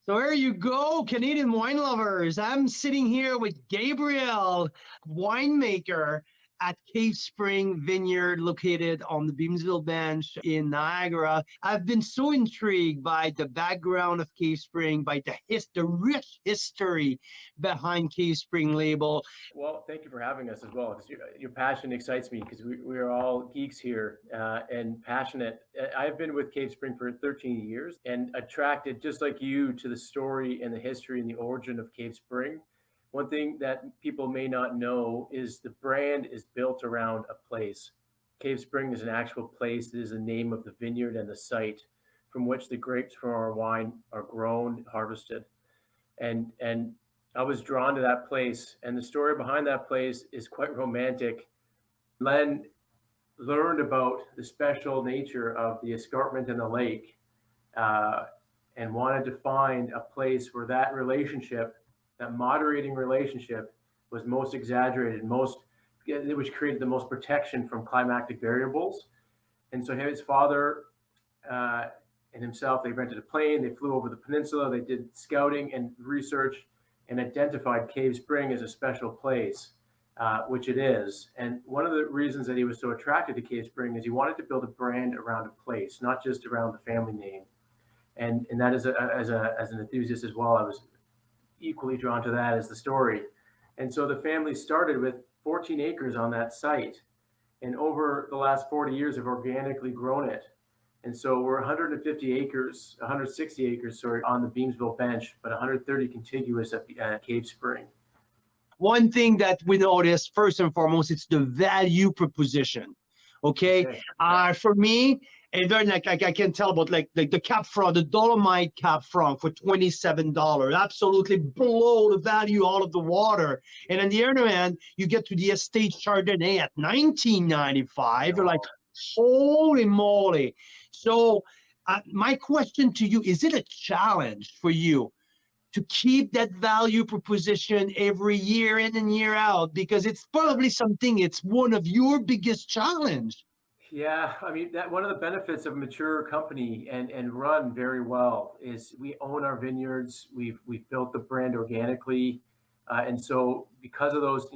So there you go, Canadian wine lovers. I'm sitting here with Gabriel, winemaker at Cave Spring Vineyard, located on the Beamsville Bench in Niagara. I've been so intrigued by the background of Cave Spring, by the rich history behind Cave Spring label. Well, thank you for having us as well, because your passion excites me, because we are all geeks here and passionate. I've been with Cave Spring for 13 years and attracted, just like you, to the story and the history and the origin of Cave Spring. One thing that people may not know is the brand is built around a place. Cave Spring is an actual place. It is the name of the vineyard and the site from which the grapes for our wine are grown, harvested. And I was drawn to that place, and the story behind that place is quite romantic. Len learned about the special nature of the escarpment in the lake, and wanted to find a place where that relationship, that moderating relationship, was most exaggerated, which created the most protection from climatic variables. And so his father and himself, they rented a plane, they flew over the peninsula, they did scouting and research, and identified Cave Spring as a special place, which it is. And one of the reasons that he was so attracted to Cave Spring is he wanted to build a brand around a place, not just around the family name. And that is as an enthusiast as well, I was equally drawn to that as the story. And so the family started with 14 acres on that site, and over the last 40 years have organically grown it. And so we're 160 acres, sorry, on the Beamsville Bench, but 130 contiguous at Cave Spring. One thing that we noticed, first and foremost, it's the value proposition. Okay. For me, and then like I can tell about like the Cap Franc, the Dolomite Cap Franc for $27. Absolutely blow the value out of the water. And on the other hand, you get to the estate Chardonnay at $19.95. You're like, holy moly. So my question to you, is it a challenge for you to keep that value proposition every year in and year out? Because it's probably something, it's one of your biggest challenge. Yeah, I mean, that one of the benefits of a mature company and run very well is we own our vineyards. We've built the brand organically, and so because of those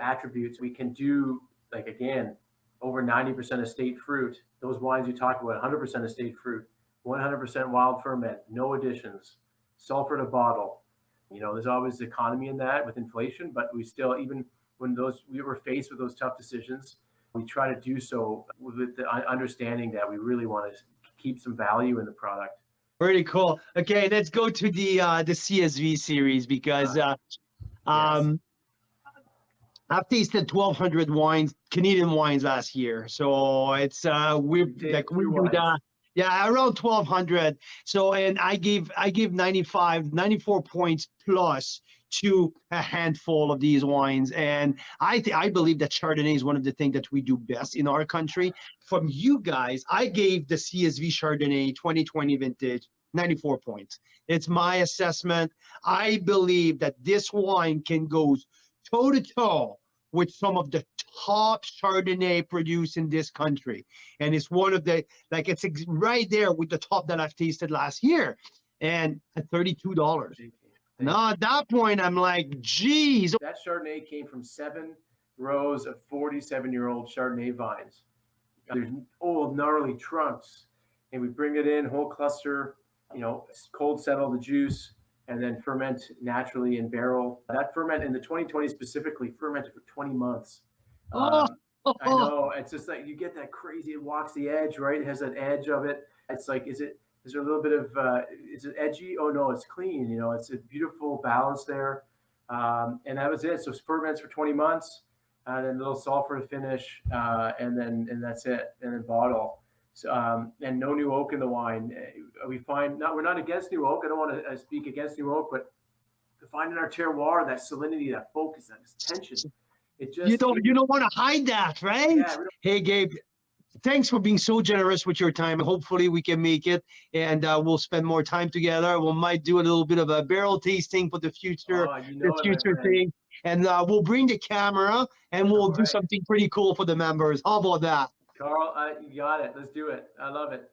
attributes, we can do, like, again, over 90% estate fruit. Those wines you talked about, 100% estate fruit, 100% wild ferment, no additions, sulfur to bottle. There's always economy in that with inflation, but we still, even when we were faced with those tough decisions, we try to do so with the understanding that we really want to keep some value in the product. Pretty cool. Okay, let's go to the CSV series, because yes. I've tasted 1,200 wines, Canadian wines, last year. we do that. Yeah, around 1,200. So, and I gave 94 points plus to a handful of these wines. And I believe that Chardonnay is one of the things that we do best in our country. From you guys, I gave the CSV Chardonnay 2020 vintage 94 points. It's my assessment. I believe that this wine can go toe-to-toe with some of the top Chardonnay produced in this country. And it's one of the, like, it's right there with the top that I've tasted last year. And at $32. Now, at that point, I'm like, geez. That Chardonnay came from 7 rows of 47-year-old Chardonnay vines. There's old, gnarly trunks. And we bring it in, whole cluster, cold settle the juice, and then ferment naturally in barrel. That ferment in the 2020 specifically fermented for 20 months. I know, it's just like you get that crazy, it walks the edge, right? It has that edge of it. It's like, is there a little bit of, is it edgy? Oh no, it's clean. It's a beautiful balance there. And that was it. So ferments for 20 months, and then a little sulfur to finish, and that's it. And then bottle. So, and no new oak in the wine. We find, we're not against new oak. I don't want to speak against new oak, but to find in our terroir that salinity, that focus, that tension. It just, you don't want to hide that, right? Yeah, hey, Gabe, thanks for being so generous with your time. Hopefully we can make it, and we'll spend more time together. We might do a little bit of a barrel tasting for the future, thing. And we'll bring the camera, and we'll do something pretty cool for the members. How about that? Carl, you got it. Let's do it. I love it.